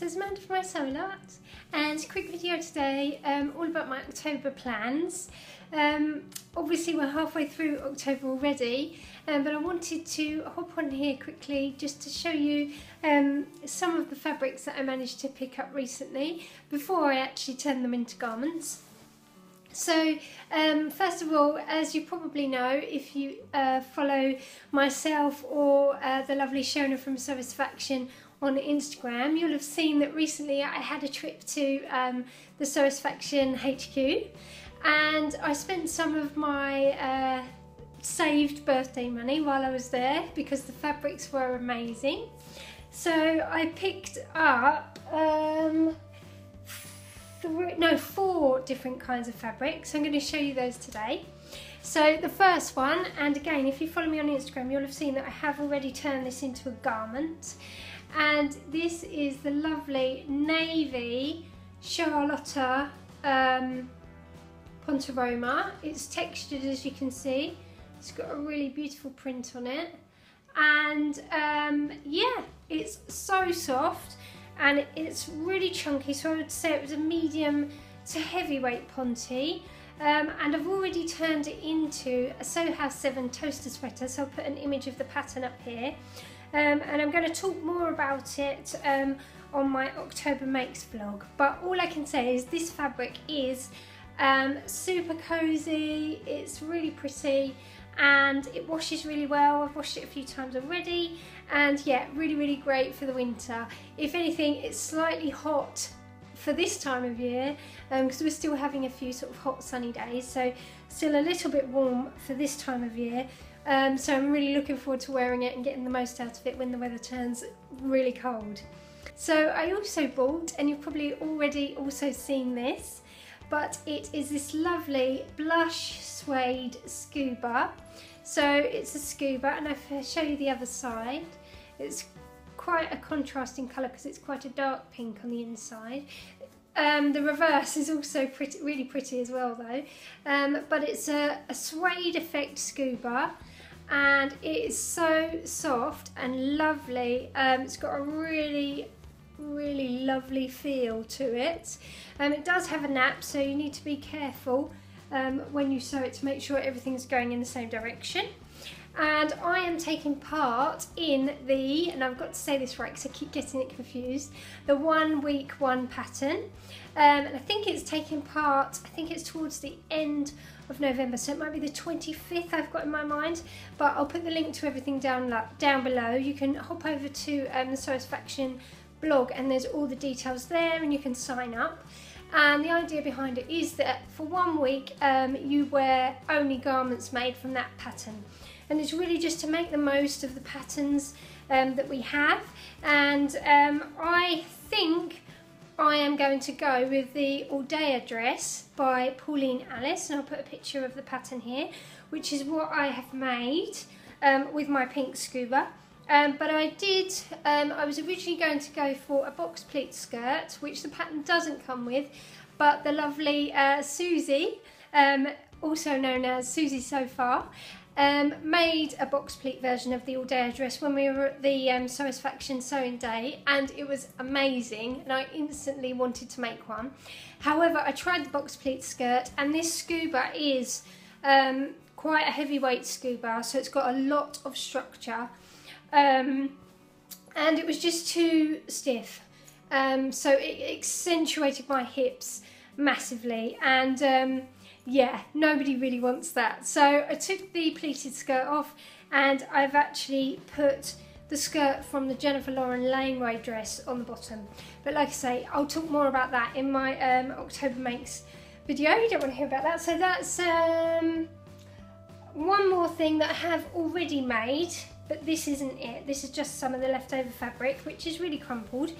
So it's Amanda from my Sewing Art, and a quick video today all about my October plans. Obviously we're halfway through October already, but I wanted to hop on here quickly just to show you some of the fabrics that I managed to pick up recently before I actually turn them into garments. So first of all, as you probably know, if you follow myself or the lovely Shona from Sewisfaction on Instagram, you'll have seen that recently I had a trip to the Sewisfaction HQ, and I spent some of my saved birthday money while I was there because the fabrics were amazing. So I picked up four different kinds of fabrics. So I'm going to show you those today. So the first one, and again if you follow me on Instagram you'll have seen that I have already turned this into a garment, and this is the lovely navy Charlotta Pontoroma. It's textured, as you can see. It's got a really beautiful print on it, and yeah, it's so soft and it's really chunky, so I would say it was a medium to heavyweight ponte. And I've already turned it into a Sew House 7 toaster sweater, so I'll put an image of the pattern up here. And I'm going to talk more about it on my October Makes vlog. But all I can say is this fabric is super cozy, it's really pretty, and it washes really well. I've washed it a few times already, and yeah, really great for the winter. If anything, it's slightly hot for this time of year because we're still having a few sort of hot sunny days, so still a little bit warm for this time of year. So I'm really looking forward to wearing it and getting the most out of it when the weather turns really cold. So I also bought, and you've probably already also seen this, but it is this lovely blush suede scuba. So it's a scuba, and I'll show you the other side. It's quite a contrasting colour because it's quite a dark pink on the inside. The reverse is also really pretty as well though, but it's a suede effect scuba, and it is so soft and lovely. It's got a really lovely feel to it. It does have a nap, so you need to be careful when you sew it to make sure everything's going in the same direction. And I am taking part in the, and I've got to say this right because I keep getting it confused, the 1 week 1 pattern. And I think it's taking part, I think it's towards the end of November, so it might be the 25th I've got in my mind, but I'll put the link to everything down below. You can hop over to the Sewisfaction blog and there's all the details there, and you can sign up. And the idea behind it is that for 1 week you wear only garments made from that pattern, and it's really just to make the most of the patterns that we have. And I think I am going to go with the All Day dress by Pauline Alice, and I'll put a picture of the pattern here, which is what I have made with my pink scuba. But I was originally going to go for a box pleat skirt, which the pattern doesn't come with, but the lovely Susie, also known as Susie So Far, made a box pleat version of the All Day dress when we were at the Sewisfaction sewing day, and it was amazing, and I instantly wanted to make one. However, I tried the box pleat skirt, and this scuba is quite a heavyweight scuba, so it's got a lot of structure. And it was just too stiff, so it accentuated my hips massively, and yeah, nobody really wants that. So I took the pleated skirt off, and I've actually put the skirt from the Jennifer Lauren Laneway dress on the bottom. But like I say, I'll talk more about that in my October Makes video. You don't want to hear about that. So that's one more thing that I have already made. But this isn't it. This is just some of the leftover fabric, which is really crumpled.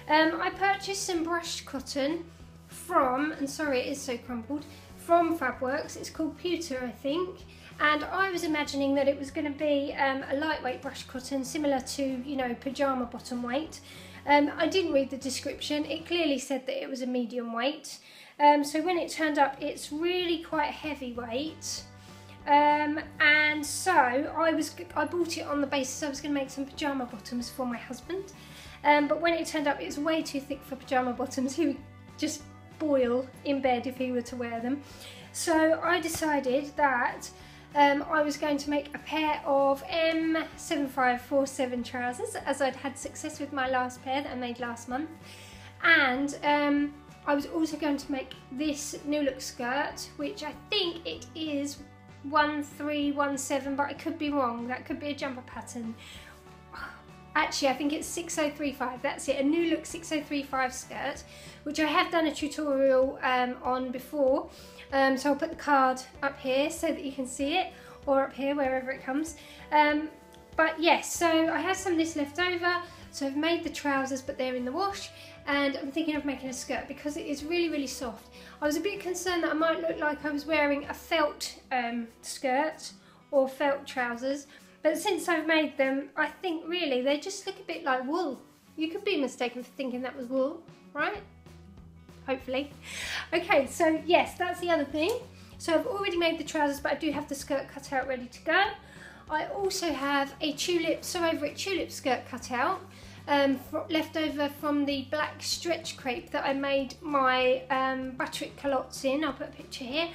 I purchased some brushed cotton from, and sorry it is so crumpled, from Fabworks. It's called Pewter, I think. And I was imagining that it was going to be a lightweight brushed cotton, similar to, you know, pyjama bottom weight. I didn't read the description. It clearly said that it was a medium weight. So when it turned up, it's really quite heavyweight. And so I bought it on the basis I was going to make some pyjama bottoms for my husband, but when it turned up it was way too thick for pyjama bottoms. He would just boil in bed if he were to wear them. So I decided that I was going to make a pair of M7547 trousers, as I'd had success with my last pair that I made last month. And I was also going to make this new look skirt, which I think it is 1317, but I could be wrong. That could be a jumper pattern. Actually, I think it's 6035. That's it, a new look 6035 skirt, which I have done a tutorial on before. So I'll put the card up here so that you can see it, or up here, wherever it comes. But yes, so I have some of this left over, so I've made the trousers, but they're in the wash, and I'm thinking of making a skirt because it is really, really soft. I was a bit concerned that I might look like I was wearing a felt skirt or felt trousers, but since I've made them, I think really they just look a bit like wool. You could be mistaken for thinking that was wool, right? Hopefully. Okay, so yes, that's the other thing. So I've already made the trousers, but I do have the skirt cut out ready to go. I also have a tulip, Sewisfaction tulip skirt cut out, left over from the black stretch crepe that I made my butterick culottes in. I'll put a picture here.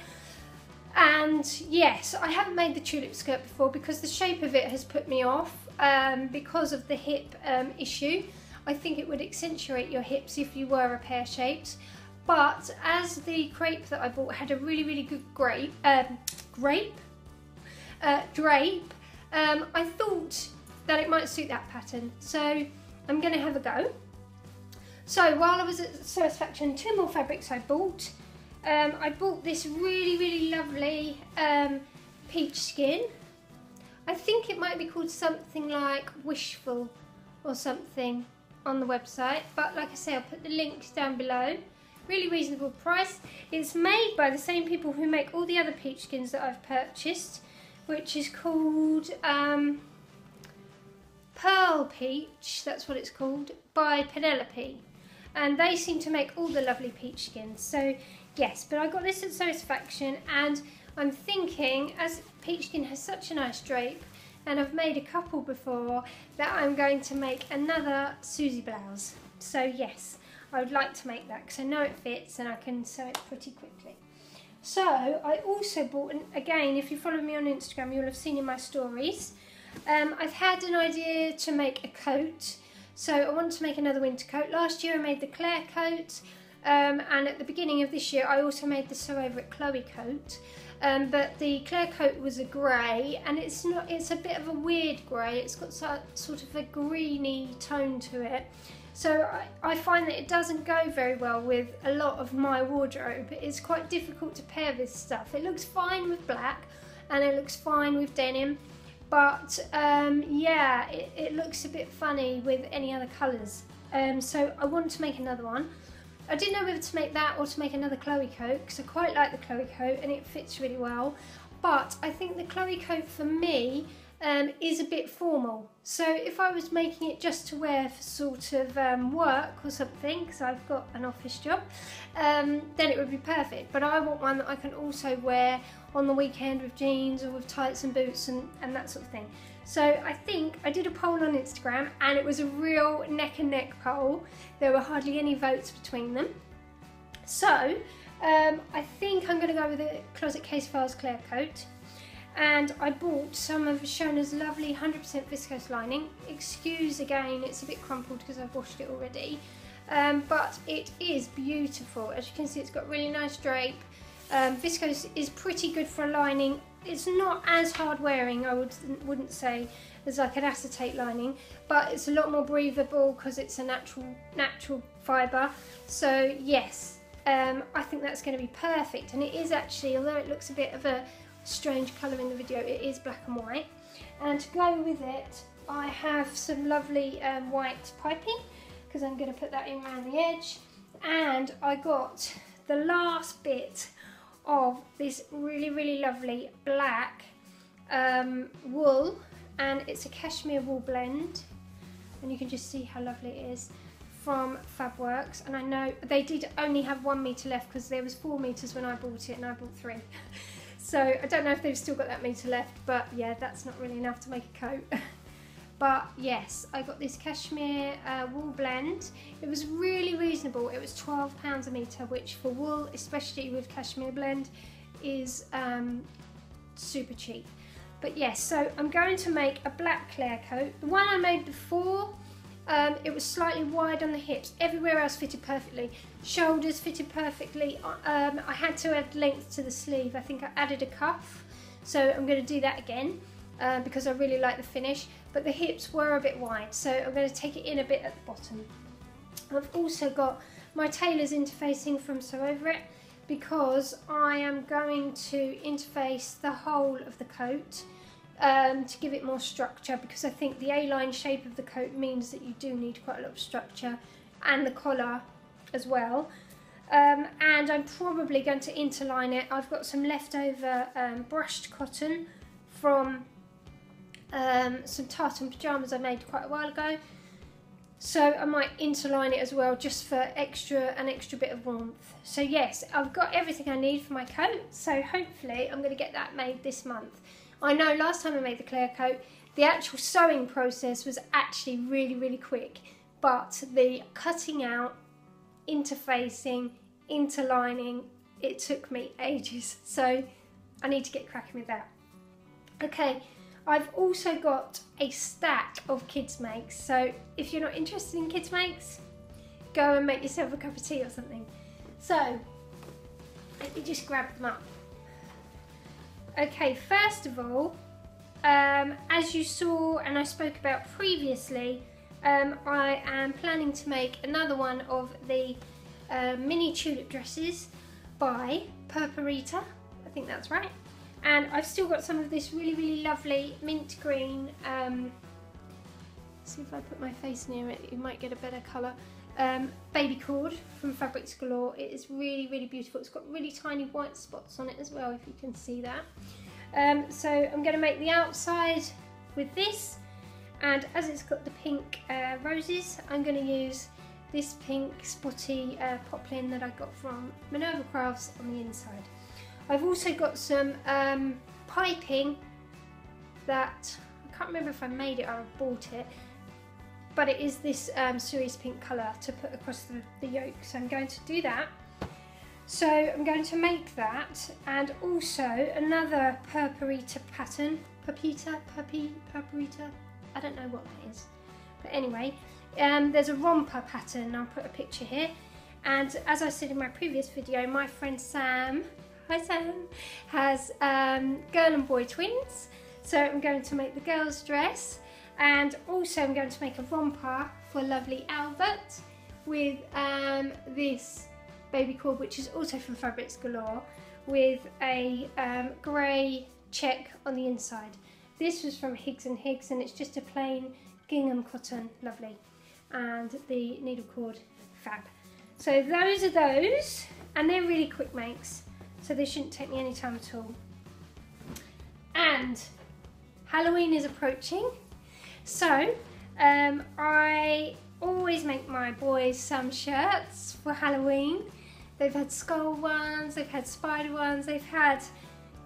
And yes, I haven't made the tulip skirt before because the shape of it has put me off because of the hip issue. I think it would accentuate your hips if you were a pear-shaped. But as the crepe that I bought had a really, really good drape, I thought that it might suit that pattern. So I'm going to have a go. So while I was at Sewisfaction, 2 more fabrics I bought. I bought this really, really lovely peach skin. I think it might be called something like Wishful or something on the website, but like I say, I'll put the links down below. Really reasonable price. It's made by the same people who make all the other peach skins that I've purchased, which is called Pearl Peach, that's what it's called, by Penelope. And they seem to make all the lovely peach skins. So yes, but I got this at Sewisfaction, and I'm thinking, as peach skin has such a nice drape, and I've made a couple before, that I'm going to make another Susie blouse. So yes, I would like to make that because I know it fits and I can sew it pretty quickly. So I also bought, again, if you follow me on Instagram, you'll have seen in my stories, I've had an idea to make a coat. So I want to make another winter coat. Last year I made the Claire coat, and at the beginning of this year I also made the Sewisfaction Chloe coat. But the Claire coat was a grey, and it's a bit of a weird grey. It's got sort of a greeny tone to it. So I find that it doesn't go very well with a lot of my wardrobe. It's quite difficult to pair this stuff. It looks fine with black, and it looks fine with denim, but yeah, it looks a bit funny with any other colours. So I want to make another one. I didn't know whether to make that or to make another Chloe coat, because I quite like the Chloe coat and it fits really well. But I think the Chloe coat for me is a bit formal. So if I was making it just to wear for sort of work or something, because I've got an office job, then it would be perfect. But I want one that I can also wear on the weekend with jeans or with tights and boots and that sort of thing. So I think I did a poll on Instagram, and it was a real neck and neck poll. There were hardly any votes between them. So I think I'm going to go with the Closet Case Files Claire coat. And I bought some of Shona's lovely 100% viscose lining. Excuse again, it's a bit crumpled because I've washed it already. But it is beautiful. As you can see, it's got really nice drape. Viscose is pretty good for a lining. It's not as hard wearing, I wouldn't say, as like an acetate lining, but it's a lot more breathable because it's a natural fibre. So yes, I think that's going to be perfect. And it is actually, although it looks a bit of a strange colour in the video, it is black and white. And to go with it, I have some lovely white piping, because I'm going to put that in around the edge. And I got the last bit of this really, really lovely black wool, and it's a cashmere wool blend, and you can just see how lovely it is, from Fabworks. And I know they did only have 1 metre left because there was 4 metres when I bought it, and I bought 3. So I don't know if they've still got that metre left, but yeah, that's not really enough to make a coat. But yes, I got this cashmere wool blend. It was really reasonable. It was £12 a metre, which for wool, especially with cashmere blend, is super cheap. But yes, so I'm going to make a black Claire coat. The one I made before, it was slightly wide on the hips. Everywhere else fitted perfectly. Shoulders fitted perfectly. I had to add length to the sleeve. I think I added a cuff. So I'm going to do that again because I really like the finish. But the hips were a bit wide, so I'm going to take it in a bit at the bottom. I've also got my tailor's interfacing from Sew Over It, because I am going to interface the whole of the coat to give it more structure, because I think the A-line shape of the coat means that you do need quite a lot of structure, and the collar as well. And I'm probably going to interline it. I've got some leftover brushed cotton from some tartan pyjamas I made quite a while ago, so I might interline it as well, just for an extra bit of warmth. So yes, I've got everything I need for my coat, so hopefully I'm going to get that made this month. I know last time I made the Claire coat, the actual sewing process was actually really quick, but the cutting out, interfacing, interlining, it took me ages, so I need to get cracking with that. Okay. I've also got a stack of kids makes, so if you're not interested in kids makes, go and make yourself a cup of tea or something. So let me just grab them up. Okay, first of all, as you saw and I spoke about previously, I am planning to make another one of the mini tulip dresses by Purparita, I think that's right. And I've still got some of this really lovely mint green, see if I put my face near it, you might get a better colour, baby cord from Fabrics Galore. It is really beautiful. It's got really tiny white spots on it as well, if you can see that. So I'm going to make the outside with this, and as it's got the pink roses, I'm going to use this pink spotty poplin that I got from Minerva Crafts on the inside. I've also got some piping that, I can't remember if I made it or I bought it, but it is this cerise pink colour to put across the yoke, so I'm going to do that. So I'm going to make that, and also another Purparita pattern, Purparita, I don't know what that is, but anyway, there's a romper pattern. I'll put a picture here, and as I said in my previous video, my friend Sam, hi Sam, has girl and boy twins, so I'm going to make the girl's dress, and also I'm going to make a romper for lovely Albert with this baby cord, which is also from Fabrics Galore, with a grey check on the inside. This was from Higgs & Higgs, and it's just a plain gingham cotton, lovely, and the needle cord, fab. So those are those, and they're really quick makes, so they shouldn't take me any time at all. And Halloween is approaching, so I always make my boys some shirts for Halloween. They've had skull ones, they've had spider ones, they've had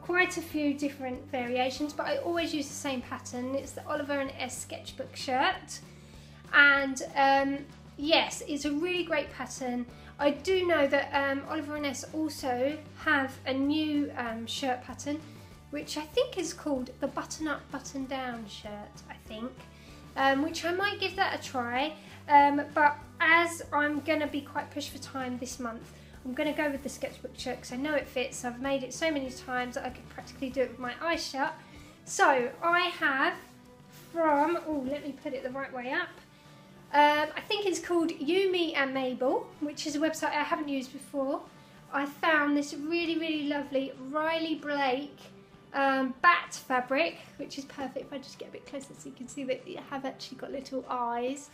quite a few different variations, but I always use the same pattern. It's the Oliver and S sketchbook shirt, and yes, it's a really great pattern. I do know that Oliver and S also have a new shirt pattern, which I think is called the button up, button down shirt, I think, which I might give that a try, but as I'm going to be quite pushed for time this month, I'm going to go with the sketchbook shirt because I know it fits. I've made it so many times that I could practically do it with my eyes shut. So I have from, oh, let me put it the right way up, I think it's called You, Me and Mabel, which is a website I haven't used before. I found this really lovely Riley Blake bat fabric, which is perfect if I just get a bit closer so you can see that you have actually got little eyes.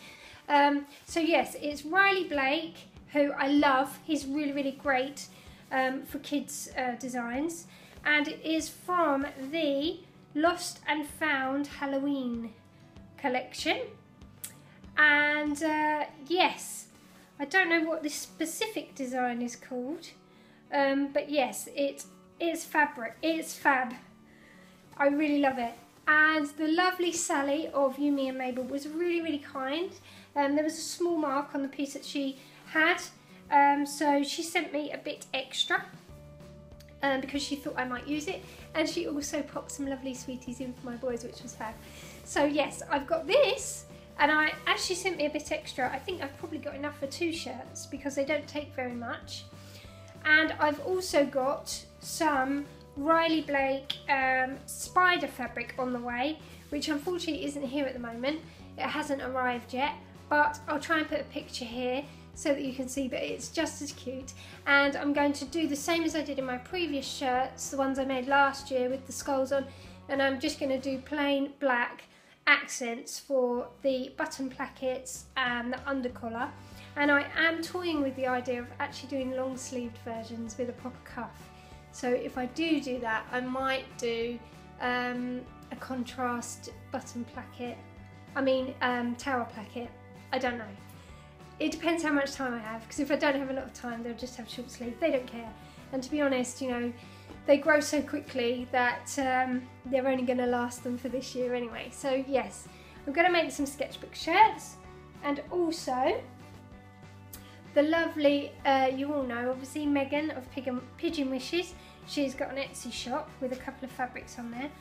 So yes, it's Riley Blake, who I love. He's really great for kids designs, and it is from the Lost and Found Halloween collection. And yes, I don't know what this specific design is called, but yes, it it's fabric, it's fab. I really love it. And the lovely Sally of Yumi and Mabel was really, really kind. There was a small mark on the piece that she had, so she sent me a bit extra because she thought I might use it, and she also popped some lovely sweeties in for my boys, which was fab. So yes, I've got this, and I actually sent me a bit extra. I think I've probably got enough for 2 shirts because they don't take very much. And I've also got some Riley Blake spider fabric on the way, which unfortunately isn't here at the moment. It hasn't arrived yet, but I'll try and put a picture here so that you can see, but it's just as cute. And I'm going to do the same as I did in my previous shirts, the ones I made last year with the skulls on, and I'm just going to do plain black accents for the button plackets and the undercollar. And I am toying with the idea of actually doing long sleeved versions with a proper cuff. So if I do that, I might do a contrast button placket, tower placket. I don't know. It depends how much time I have, because if I don't have a lot of time, they'll just have short sleeve. They don't care. And to be honest, you know, they grow so quickly that they're only going to last them for this year anyway. So yes, I'm going to make some sketchbook shirts, and also the lovely, you all know, obviously, Megan of Pigeon Wishes. She's got an Etsy shop with a couple of fabrics on there.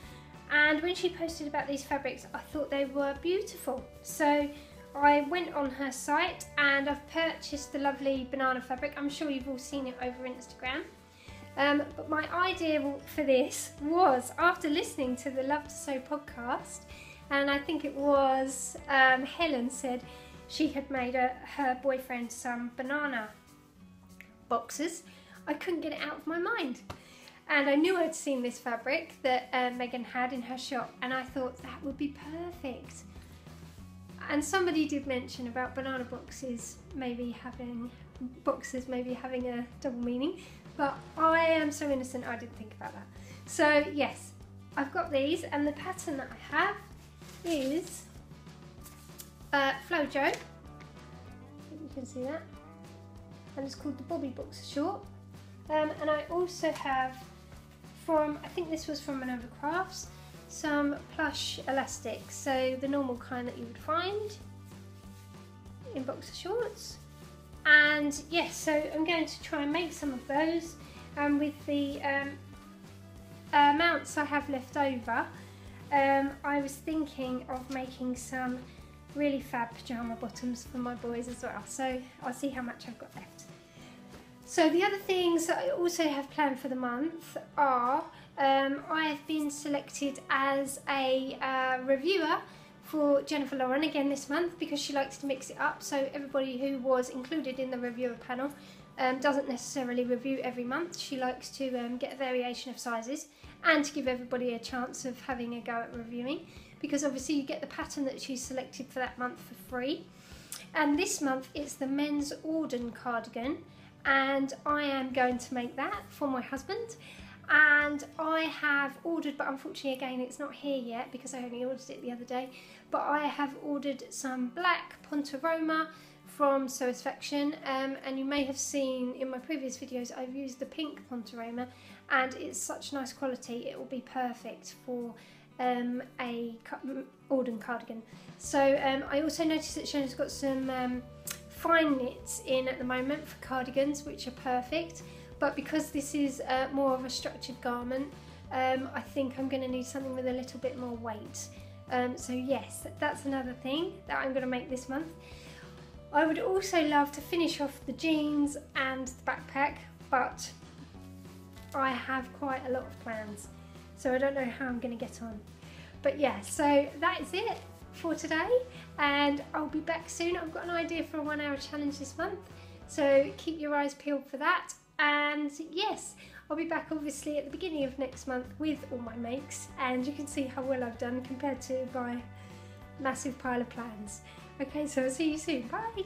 And when she posted about these fabrics, I thought they were beautiful. So I went on her site and I've purchased the lovely banana fabric. I'm sure you've all seen it over Instagram. But my idea for this was after listening to the Love to Sew podcast, and I think it was Helen said she had made her boyfriend some banana boxes. I couldn't get it out of my mind. And I knew I'd seen this fabric that Megan had in her shop, and I thought that would be perfect. And somebody did mention about banana boxes maybe having a double meaning, but I am so innocent I didn't think about that. So yes, I've got these, and the pattern that I have is Flojo. You can see that, and it's called the Bobby Boxer Short. And I also have I think this was from Manova Crafts, some plush elastic, so the normal kind that you would find in boxer shorts. And yes, so I'm going to try and make some of those, and with the amounts I have left over, I was thinking of making some really fab pyjama bottoms for my boys as well, so I'll see how much I've got left. So the other things that I also have planned for the month are I have been selected as a reviewer for Jennifer Lauren again this month, because she likes to mix it up. So everybody who was included in the reviewer panel doesn't necessarily review every month. She likes to get a variation of sizes and to give everybody a chance of having a go at reviewing, because obviously you get the pattern that she's selected for that month for free. And this month it's the men's Auden cardigan, and I am going to make that for my husband. And I have ordered, but unfortunately again it's not here yet because I only ordered it the other day, but I have ordered some black Pontoroma from Sewisfaction, and you may have seen in my previous videos I've used the pink Pontoroma, and it's such nice quality, it will be perfect for a Auden cardigan. So I also noticed that Shannon's got some fine knits in at the moment for cardigans, which are perfect, but because this is more of a structured garment, I think I'm going to need something with a little bit more weight. So yes, that's another thing that I'm going to make this month. I would also love to finish off the jeans and the backpack, but I have quite a lot of plans, so I don't know how I'm going to get on. But yeah, so that is it for today, and I'll be back soon. I've got an idea for a 1 hour challenge this month, so keep your eyes peeled for that. And yes, I'll be back obviously at the beginning of next month with all my makes, and you can see how well I've done compared to my massive pile of plans. Okay, so I'll see you soon. Bye!